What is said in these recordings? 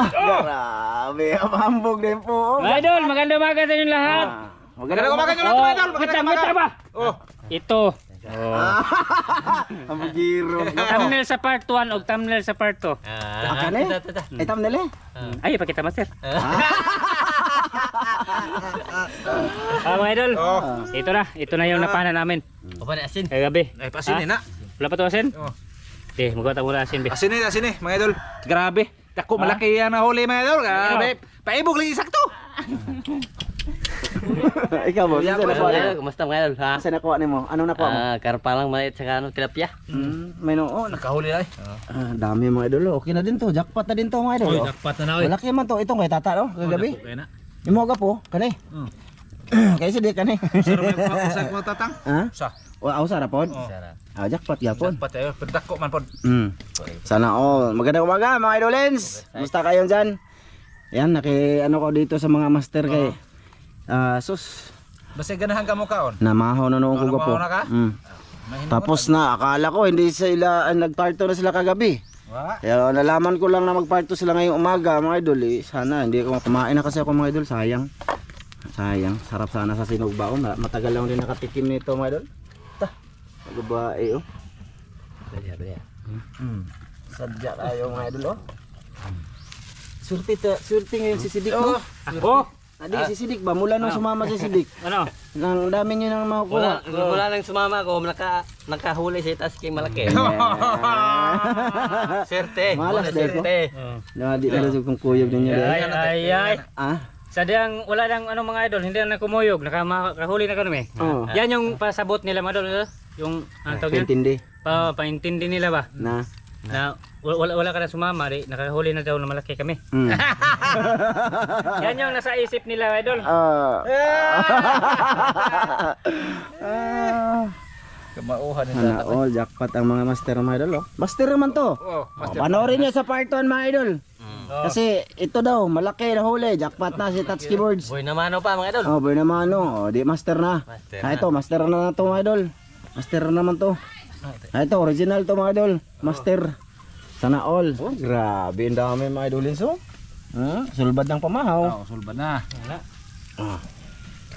Grabe, hambog din po. Mga idol, magandang umaga sa inyong lahat. Magandang umaga nyo lang, idol. Magandang umaga ba? Oh. Ito. Hambogiro. Thumbnail sa part 1 o thumbnail sa part 2. Akan eh? Ay, thumbnail eh? Ay, pakita master. Mga idol, ito na yung napana namin. Apa na asin? Kagabi. Ay, pasinin na. Wala pa to asin? Oh. Magawa tayo muna asin. Asin eh, mga idol. Grabe. Dako malaki yan nahuli, mga idol. Grabe. Paibog lang isakto. Ikaw boss, saan nakuha niyo? Kumusta mga idol ha? Saan nakuha niyo mo? Anong nakuha mo? Karpa lang maliit sa tilapia. May noon. Nakahuli ay. Dami mga idol. Okay na din to. Jackpot na din to mga idol. Oy, jackpot na na oy. Malaki man to. Itong kay tata no? Kagabi. Okay na. Imo ga po, kanay. Kay si Dick kanay. Sa ko tatang. Ha? Sa. O ausara pod? Jackpot gyapon. Jackpot ayo, perdako man pod. Sana all. Magandang umaga mga idolens. Musta kayo dyan? Yan, ano ko dito sa mga master kay sus. Basta ganahan ka mo kaon. Namahaw na noong ko po. Namahaw na ka? Tapos na, akala ko hindi sila nagparto na sila kagabi. Wa. Kaya nalaman ko lang na magparto sila ngayong umaga mga idol sana hindi ko kumain na kasi ako mga idol, sayang. Sarap sana sa sinugbaon. Matagal lang din nakatikim nito mga idol. Babae oh. Bali. Sadya tayo mga idol oh. Surti ngayon si Sidik no? Ako? Si Sidik ba? Mula nung sumama si Sidik. Ano? Ang dami nyo nang makukuha. Wala nang sumama ko, nakahuli sa itas king malaki. Serte. Malas dahil ko. Di na rin kung kuyog ninyo dahil. Ay. Ah? Sadyang wala nang mga idol, hindi na kumuyog, nakahuli na kami. Yan yung pasabot nila mga idol, yung ano tawag yan? Intindi. Paintindi nila ba? Na Wala ka na sumama, nakahuli na daw na malaki kami. Yan yung nasa isip nila idol. Kamauhan ni Sana all jackpot ang mga master mga idol oh. Master naman to. Panoorin nyo sa part 1 mga idol. Kasi ito daw malaki na huli, jackpot na si Touch Keyboards. Boy naman pa mga idol. Boy naman di master na. Ito master na to mga idol. Master na naman to. Ito original to mga idol. Master. Sana all. Grabe ang dami mga idolins oh. Sulbad ng pamahaw. Sulbad na.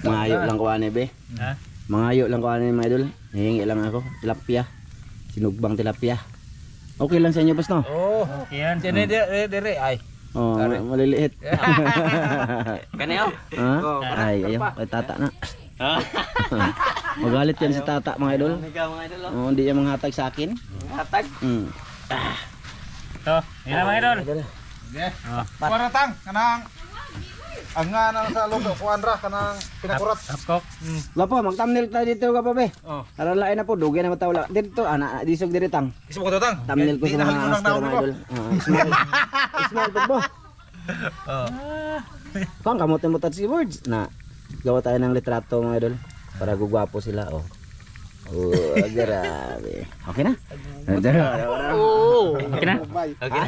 Mangayo lang ko ani be. Mangayo lang ko ani mga idol. Hihingi lang ako tilapia. Sinugbang tilapia. Okay lang sa inyo boss no? Okay yan. Dire ay. Maliliit. Kaniyo? Ay, ayaw. Ay, tata na. Magalit yan si tata mga idol. Hindi niya manghatag sa akin. Hatag? Ito, yan mga idol. Paratang kanang ang nga nang sa loob kuan ra kanang pinakurat. Hapkok. Lapo, mag-thumbnail tayo dito ka pa be. Alalay na po, dugay na matawala. Dito, disog diritang. Ismo ko tatang. Thumbnail ko sa mga master mga idol. Smile po po. Kung kamutin mo touch keyboards na gawa tayo ng litrato mga idol para gugwapo sila oh. Grabe. Okay na? Okay na? Okay.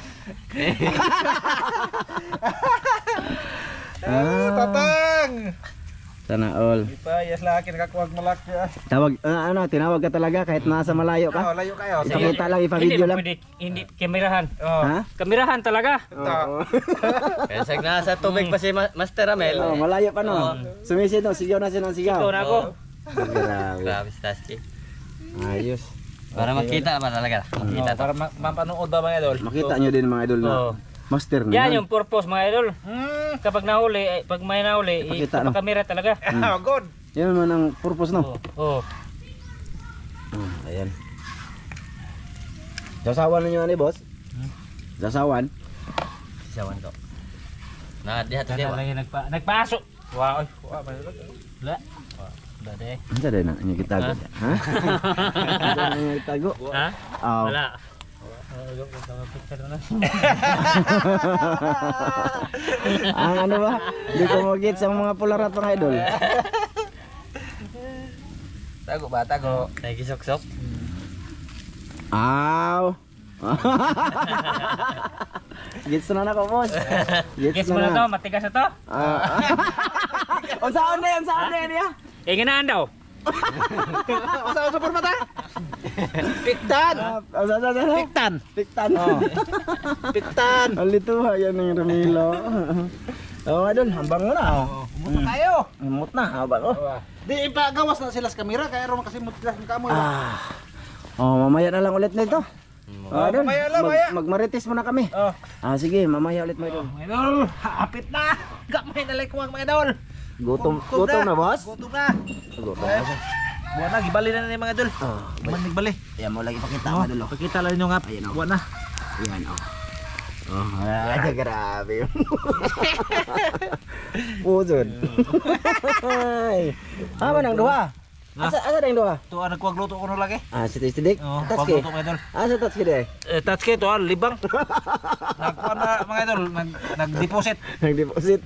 Tatang. Sana all. Ipayas laki nakakuwag malaki. Tinawag ka talaga kahit nasa malayo ka. Layo kayo. Ipakita lang, ipa-video lang. Hindi kamerahan. Ha? Kamerahan talaga. Kaya nasa tubig pa si Master Amel. Malayo pa no. Sumisid no, sigaw na siya ng sigaw. Ito na ako. Grabe. Grabe si Tasky. Ayos. Para makita ba talaga? Makita to. Para mapanood ba mga idol? Makita nyo din mga idol na master na. Yan yung purpose mga idol. Kapag nahuli, pag may nahuli, Pakita, no? ipakamera talaga. Good. Yan naman ang purpose no. Ayan. Sasawan ninyo ani boss? Sasawan? Sisawan ko. Na diha to diha. Nagpaso. Wow. Wala. Wala de. Ano din na inyo kitago? Ha? Ano na inyo kitago? Ha? Oh. Wala. Ang ano ba? Hindi ko mag-get sa mga pularat mga idol. Tago ba? Tago. Nagisok-sok. Aw. Gets na ko boss. Gets mo na to, matigas na to. Unsaon na niya? Inginaan daw. Sa super mata? Piktan. Piktan. Piktan. Piktan. Alito ha yan ng Ramilo. Oh, idol, hambang mo na. Oh. Umot na tayo. Umot na, haba ko. Di ipagawas na sila sa kamera kaya ron kasi mutilas ng kamoy. Oh, mamaya na lang ulit nito. Idol, mamaya lang, mamaya. magmarites muna kami. Oh. Sige, mamaya ulit mo idol. Idol, hapit na. Gamay na like mga idol. Gutom na, boss? Gutom na. Gutom na. Buwan na, gibali na na yung mga idol. Manig bali. Ayan mo lagi pakita mo idol. Pakita lang yung ngap. Buwan na. Ayan, grabe yun. Pusod. Nang duha? Asa nang duha? Ito ang nagkuwagluto ko na lagi. Sidik? Tatski? Kuwagluto mga idol. Asa tatski de? Tatski ito libang. Nagkuha na mga idol, nag-deposit. Nag-deposit?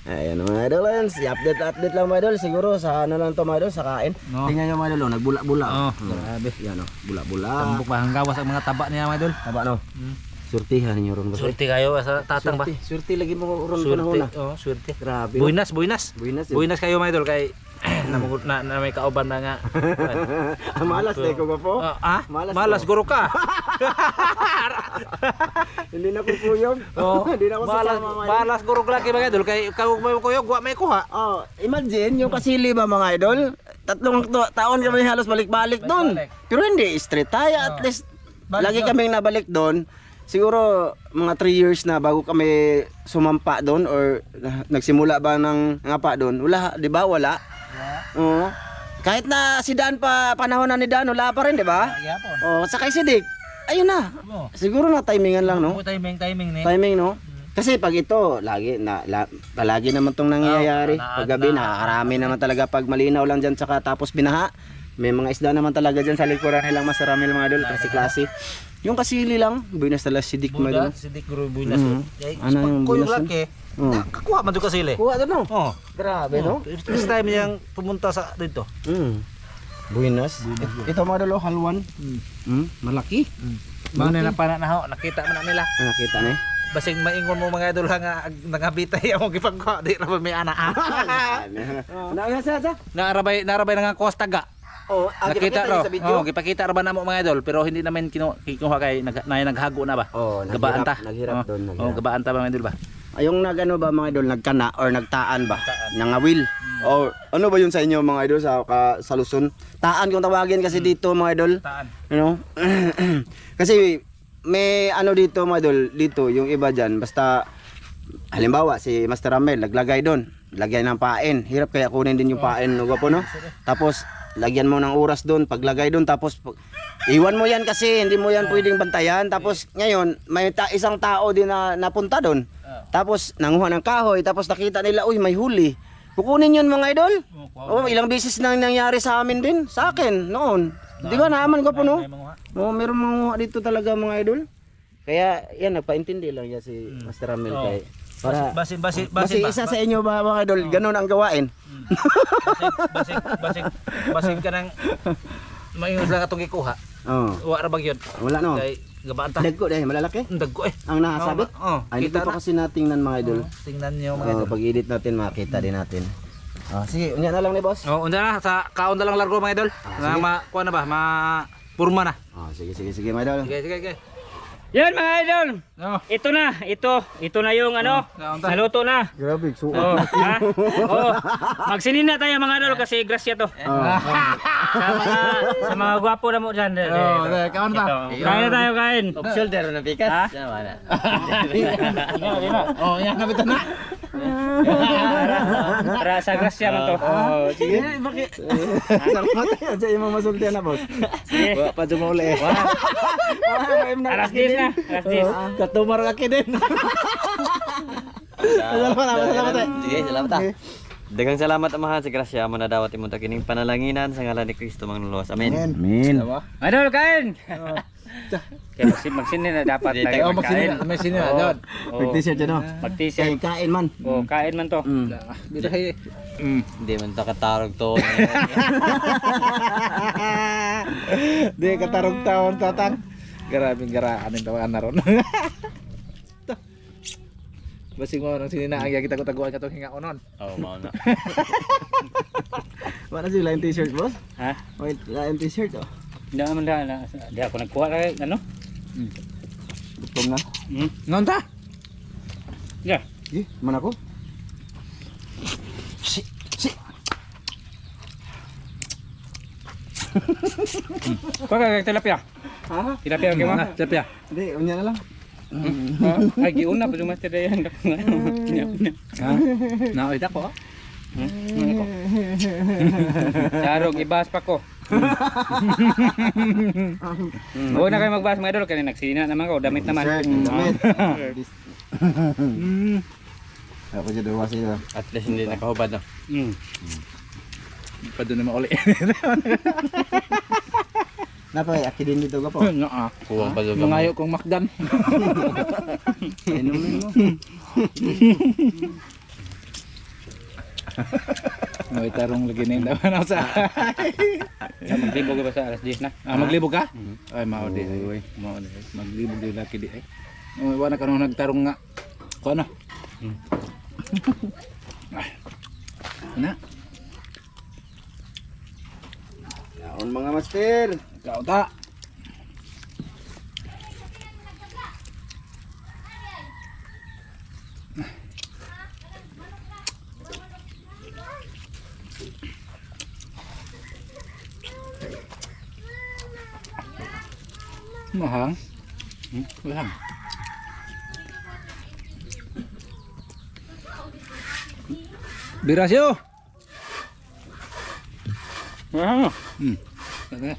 Ayan mga idol, i-update lang mga idol. Siguro sa ano lang to mga idol, sa kain. Tingnan nyo mga idol, nagbula-bula. Grabe. Yan bula-bula. Tambok ba, ang gawas ang mga taba niya mga idol. Taba no? Surtihan ninyo ron ba? Surti kayo sa tatang ba? Surti lagi mo ron panahon na. Oh, surti. Grabe. Buinas. Buinas. Buinas kayo mga idol kay na may kauban na nga. Malas na ko po. Malas guro ka. Hindi na ko puyog. Hindi na ko sasama. Malas guro lagi mga idol kay kag may kuyog wa may kuha. Imagine yung kasili ba mga idol? 3 taon kami halos balik-balik doon. Pero hindi straight tayo, at least lagi kaming nabalik doon. Siguro mga 3 years na bago kami sumampa doon or nagsimula ba ng ngapa doon. Wala, 'di ba? Wala. Oo. Kahit na si Dan pa panahon na ni Dan, wala pa rin, 'di ba? Sakay si Dick. Ayun na. Siguro na timingan lang, no? Timing ni. Timing, no? Kasi pag ito, palagi naman tong nangyayari. Pag gabi, nakakarami naman talaga pag malinaw lang dyan, saka tapos binaha. May mga isda naman talaga dyan sa likuran nilang masarami mga idol, klase-klase. Yung kasili lang, buinas talaga si Dick mga idol. Si Dick guro buinas. Ano yung kuyog buinas laki. Kakuha man jud kasili. Kuha doon, no? Grabe, no? First time niyang pumunta sa dito. Buinas. Ito mga idol, halwan. Malaki. Mano na pananaho, nakita man na nila. Nakita na eh. Basing maingon mo mga idol nga nangabitay ako gipagkuha di ra may ana. Narabay na nga kostaga. Nakita ro. Gipakita ra ba namo mga idol pero hindi naman kinuha kay naghago na ba? Gabaan ta. Naghirap doon. Gabaan ta ba mga idol ba? Ayong nagano ba mga idol, nagkana or nagtaan ba? Nangawil. Or ano ba yun sa inyo mga idol sa Luzon? Taan kung tawagin kasi dito mga idol. Taan. You know? Kasi may ano dito mga idol, dito yung iba diyan basta halimbawa si Master Ramel naglagay doon, lagyan ng pain. Hirap kaya kunin din yung pain, no po no? Tapos lagyan mo ng oras doon, paglagay doon tapos iwan mo yan kasi hindi mo yan pwedeng bantayan. Tapos ngayon may isang tao din na napunta doon. Tapos nanguha ng kahoy, tapos nakita nila, uy may huli. Kukunin yun mga idol. Ilang beses nang nangyari sa amin din, sa akin noon. Di ba naaman ko po no? Meron mga dito talaga mga idol. Kaya yan, nagpaintindi lang yan si Master Ramel kay para basi isa sa inyo ba mga idol, ganun ang gawain. Basig ka nang maingon lang atong ikuha. Wa ra bag yun. Wala no. Kay gabaan ta. Dagko dai malaki. Dagko Ang nakasabit. Ay dito pa kasi natingnan mga idol. Tingnan niyo mga idol. Pag edit natin makita din natin. Sige, unya na lang ni boss. Unya na sa kaon na lang largo mga idol. Kuha na ba? Purma na. Sige mga idol. Sige. Yan mga idol. Ito na yung ano, naluto na. Grabe, Magsinin na tayo mga idol kasi grasya to. Sa mga gwapo na mo dyan. Kaon ta. Kain na tayo kain. Shoulder na pikas. Wala. Yan kapitan na. Para sa grasya mo to. Sige, bakit? Salamat tayo sa imong masultihan na boss. Sige. Pa dumuli. Alas 10 na. Alas 10. Katumar ka din. Salamat. Sige, salamat ta. Daghang salamat amahan sa grasya mo na dawat imong kining panalanginan sa ngalan ni Kristo mangluwas. Amen. Amen. Idol kain. Kaya magsinin na dapat tayo magkain. May sinin na dapat. Mag-t-shirt yan o. Mag-t-shirt. Kain man. Kain man to. Hindi man ta katarog to. Di katarog taon tatang. Grabing garaan ang tawaan na ron. Basing mo nang sininaang kita ko taguan ka itong hinga ko nun. Mao na. Wala sila yung t-shirt boss? Ha? Wait, lain t-shirt oh. Hindi naman di ako nagkuha kay ano? Gutom na. Non ta? Yeah. Eh, man ako? Si. Pagka tilapia. Ha? Tilapia kay mo. Tilapia. Hindi, unya na lang. Ay giuna pa dumaste dayan. Ha? Naoy dako. Darog ibas pa ko. Huwag na kayo magbahas mga idol, kaya nagsina naman ko, damit naman. Shirt, damit. Ako dyan dawa sila. At least hindi nakahubad no. Pa doon naman uli. Napay, aki din dito ka po. Kuwang pa doon. Mangayo kong makdan. Inumin mo. May tarong lagi na yung dawan ako sa. Maglibog ka ba sa alas 10 na? Maglibog ka? Ay, mao di. Mao di. Maglibog di laki di ay. Wala ka nung nagtarong nga. Ko ano? Na? Yaon mga master. Ikaw ta. Mahang? Mahang? Birasyo! Okay.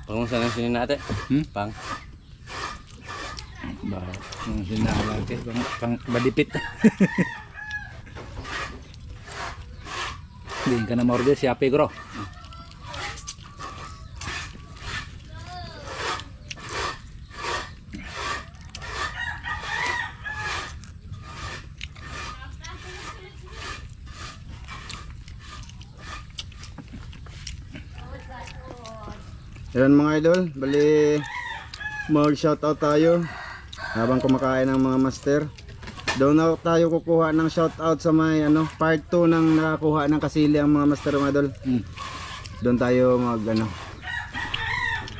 Pangunsa ng sinin natin. Pang. Ba, yung sinala ke pang badipit. Hindi ka na morde siya pegro. Yan mga idol, bali mag shoutout tayo habang kumakain ng mga master. Doon na tayo kukuha ng shoutout sa may part 2 ng nakakuha ng kasili ang mga master mga idol. Doon tayo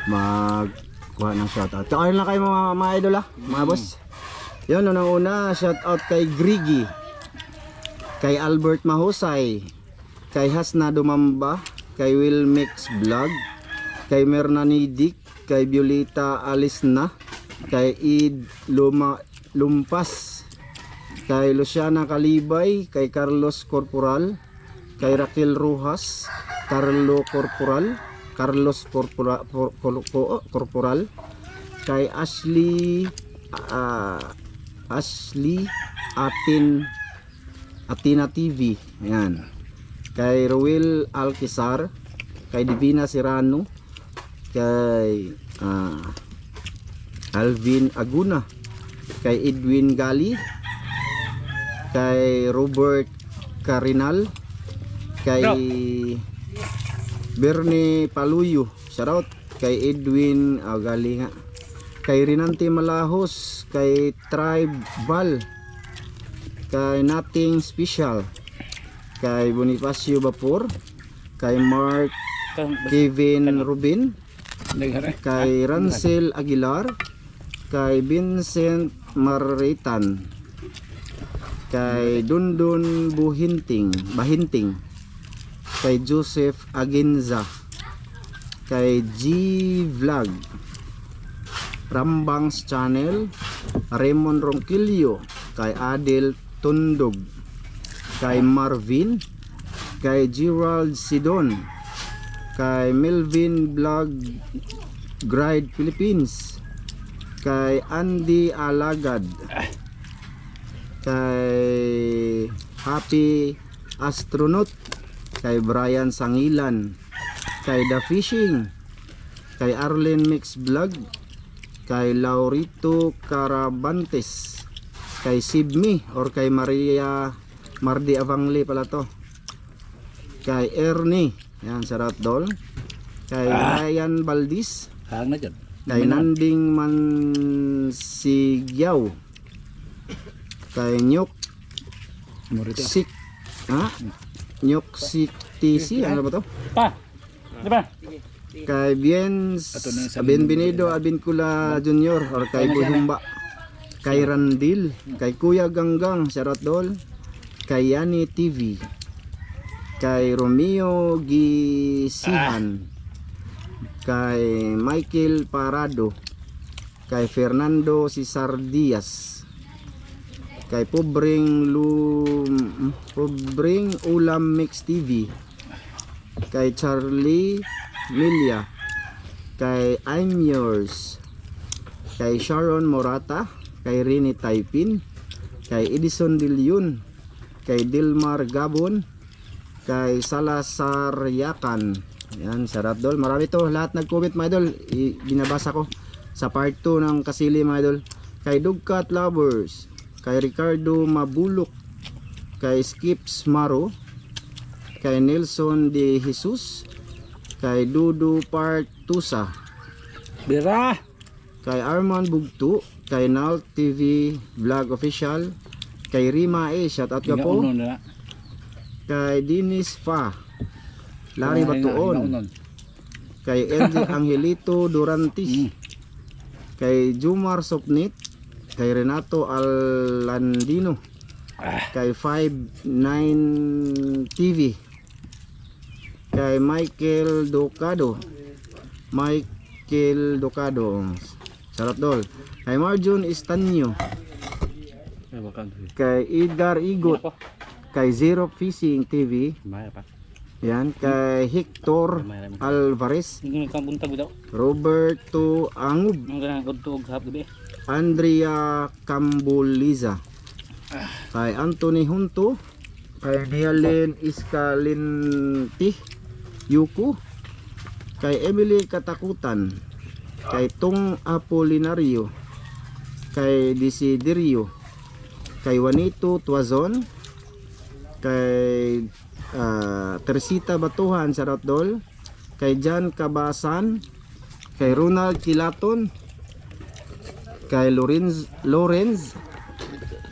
magkuha ng shoutout. So ayun lang kayo mga idol mga boss. Yun, unang-una shoutout kay Griggy, kay Albert Mahusay, kay Hasna Dumamba, kay Will Mix Vlog, kay Mernanidik, kay Violeta Alisna, kay Id Lumpas, kay Luciana Kalibay, kay Carlos Corporal, kay Raquel Rojas, Carlos Corporal, kay Ashley Atina TV, yan. Kay Ruel Alquizar, kay Divina Serrano, kay Alvin Aguna, kay Edwin Gali, kay Robert Carinal, kay Bernie Paluyo, shoutout, kay Edwin Gali nga, kay Rinante Malahos, kay Tribal, kay Nothing Special, kay Bonifacio Bapor, kay Mark Kevin Rubin, kay Rancel Aguilar, kay Vincent Maritan, kay Dundun Bahinting, kay Joseph Aginza, kay G Vlog, Rambangs Channel, Raymond Ronquillo, kay Adel Tundog, kay Marvin, kay Gerald Sidon, kay Melvin Vlog Gride Philippines, kay Andy Alagad, kay Happy Astronaut, kay Brian Sangilan, kay The Fishing, kay Arlen Mix Vlog, kay Laurito Carabantes, kay Sibmi or kay Maria Mardi Avangli pala to, kay Ernie, yan, shoutout dol, kay Ryan Valdis, Hang na dyan. kay Nanding Mansigyaw, kay Nyok Sik, Nyok Sik TC, ano ba to? Pa! Di ba? kay Bienvenido Abincula Junior or kay Buyumba, kay Randil, kay Kuya Ganggang shoutout dol, kay Yani TV, kay Romeo Gisihan, kay Michael Parado, kay Fernando Cesar Diaz, kay Pobreng Ulam Mix TV, kay Charlie Milia, kay I'm Yours, kay Sharon Morata, kay Rini Taipin, kay Edison Dilyun, kay Dilmar Gabon, kay Salazar Yakan. Yan, sarap dol. Marami to, lahat nag-comment mga idol. Binabasa ko sa part 2 ng Kasili mga idol. Kay Dugkat Lovers, kay Ricardo Mabulok, kay Skips Maro, kay Nelson De Jesus, kay Dudu Partusa, Bira. kay Arman Bugtu, kay Nalt TV Vlog Official, kay Rima A, shoutout ka po, kay Dinis Fa, Larry Batuon, kay LG Angelito Durantis, kay Jumar Sopnit, kay Renato Alandino, kay 59 TV, kay Michael Docado, sarap dol, kay Marjun Estanyo, kay Edgar Igot, kay Zero Fishing TV, yan, kay Hector Alvarez, Roberto Angub, Andrea Cambuliza, kay Anthony Hunto, kay Dialin Iskalinti Yuku, kay Emily Katakutan, kay Tong Apolinario, kay Desiderio, kay Juanito Tuazon, kay Teresita Batuhan shoutout dol, kay Jan Kabasan, kay Ronald Kilaton, kay Lorenz,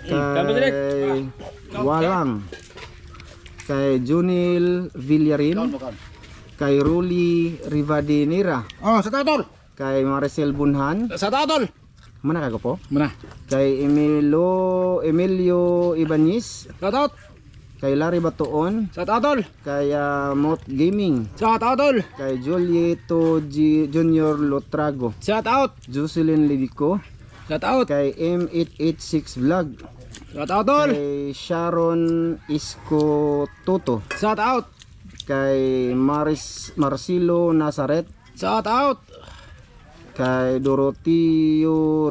kay Walang, kay Junil Villarin, kay Ruli Rivadinera, Sa tatol. kay Maricel Bunhan, Sa tatol. mana ka po? Mana? Kay Emilio Ibanez, Shoutout. kay Larry Batuon, Sa tatol. kay Mot Gaming, Sa tatol. kay Julieto Junior Lotrago, Shoutout. Jocelyn Lidico, Shoutout. kay M886 Vlog, Sa tatol. kay Sharon Isko Toto, Shoutout. kay Marcelo Nazaret, Shoutout. kay Doroteo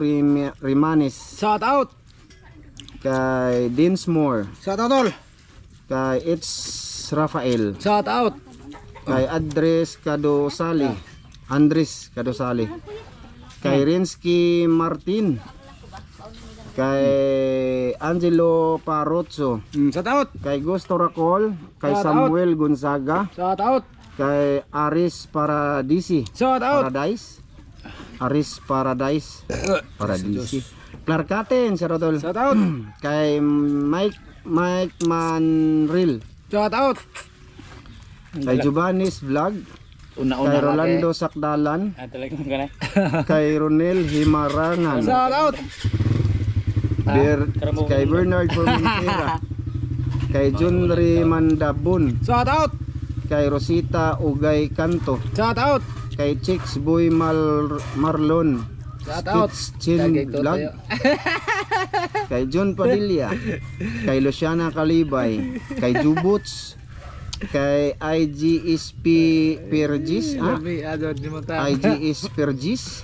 Rimanes, Shoutout. kay Dinsmore, Sa tatol. kay It's Rafael, Shoutout. kay Andres Cadosali, kay Rinsky Martin, kay Angelo Parozzo, Shoutout. kay Gusto Racol, kay Shout Samuel Gonzaga, Shoutout. kay Aris Paradisi, Shoutout. Aris Paradise, Clark Caten, Sarotol, Shoutout. kay Mike Manril, Shoutout. kay Jubanis Vlog, kay Rolando Sakdalan, kay Ronel Himarangan, Shoutout. kay Bernard Formentera, kay Junri Mandabun, Shoutout. kay Rosita Ugay Kanto, Shoutout. kay Chicks Boy Marlon, Shoutout. Chin Vlog, kay John Padilla, kay Luciana Kalibay, kay Jubuts, kay IGSP Pergis, IGS Pergis,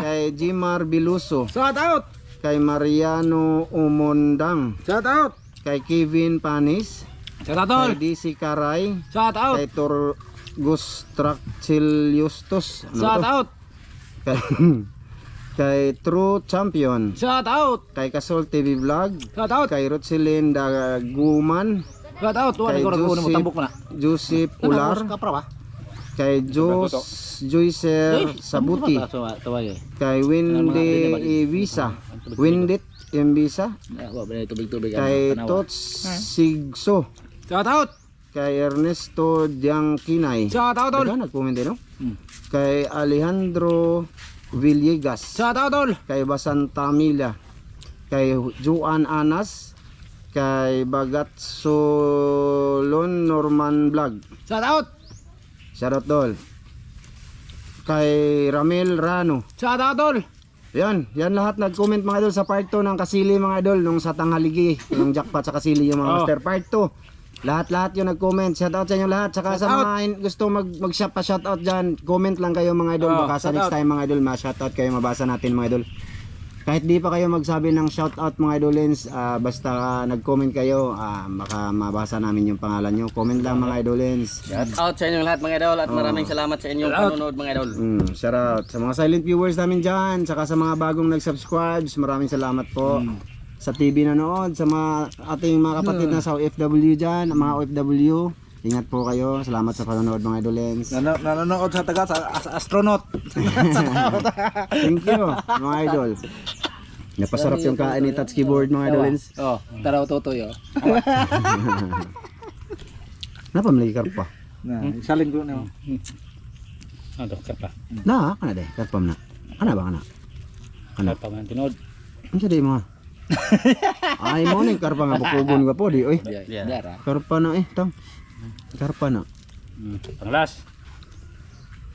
kay Jimar Biluso, Shoutout. kay Mariano Umondang, Shoutout. kay Kevin Panis, kay Shoutout. DC Karay, Shoutout. kay Torgus Traciliustos, Shoutout. kay True Champion, Shoutout. kay Kasol TV Vlog, Shoutout. kay Rotselin Daguman, Shoutout. kay Joseph Ular, kay Joycer Sabuti, kay Windit Imbisa, kay Tots Sigso, Shoutout. kay Ernesto Diangkinay. Shout out tol. Nag-comment din, no? Kay Alejandro Villegas. Shout out tol. Kay Basanta Mila. Kay Juan Anas. Kay Bagat Solon Norman Vlog. Shout out. Shoutout dol. Kay Ramil Rano. Shout out tol. Yan lahat nag-comment mga idol sa part 2 ng kasili mga idol nung sa tanghaligi, yung jackpot sa kasili yung mga master part 2. Lahat yung nag-comment. Shoutout sa inyo lahat. Saka sa mga gusto mag-shop pa shoutout dyan, comment lang kayo mga idol. Baka sa next time mga idol ma-shoutout kayo, mabasa natin mga idol. Kahit di pa kayo magsabi ng shoutout mga idolins, basta nag-comment kayo, baka mabasa namin yung pangalan nyo. Comment lang mga idolins. Shout out sa inyong lahat mga idol at maraming salamat sa inyong panonood mga idol. Shoutout sa mga silent viewers namin dyan, saka sa mga bagong nag-subscribe, maraming salamat po. Sa TV nanood, sa mga ating mga kapatid na sa OFW dyan, mga OFW, ingat po kayo. Salamat sa panonood mga idolins. Nanonood sa taga sa astronaut. Thank you mga idol. Napasarap yung kain ni touch keyboard mga idolins. Oh, taraw tutoy oh. Napamili karpa. Na, salin ko na. Ano pa? Na, kana de, karpam na. Kana ba kana? Ano pa man tinod? Ano sa di mo? Ay mo ning karpa nga bukugon ka po di oy. Dara. Karpa na tang. Karpa na. Panglas.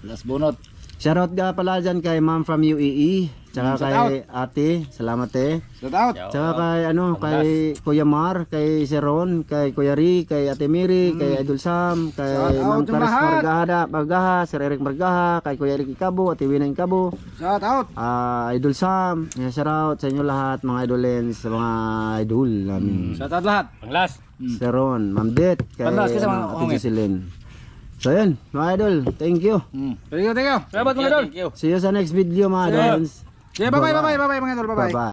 Las bunot. Shoutout nga pala dyan kay ma'am from UAE. Tsaka kay ate, salamat Shout out. Tsaka kay kay Kuya Mar, kay Seron, kay Kuya Ri, kay Ate Miri, kay Idol Sam, kay Ma'am Paris Margaha, Sir Eric Margaha, kay Kuya Eric Ikabo, Ate Wina Ikabo. Shout out. Idol Sam, shoutout sa inyo lahat mga idolens, sa mga idol namin. Shout out lahat. Panglas. Seron, Ma'am Det, kay Pandas, kasi mga Ate Jocelyn. So yun, mga idol, thank you. Thank you. Salamat mga idol. Thank you. See you sa next video mga idolens. Yeah, bye-bye mga idol. Bye-bye. Bye-bye.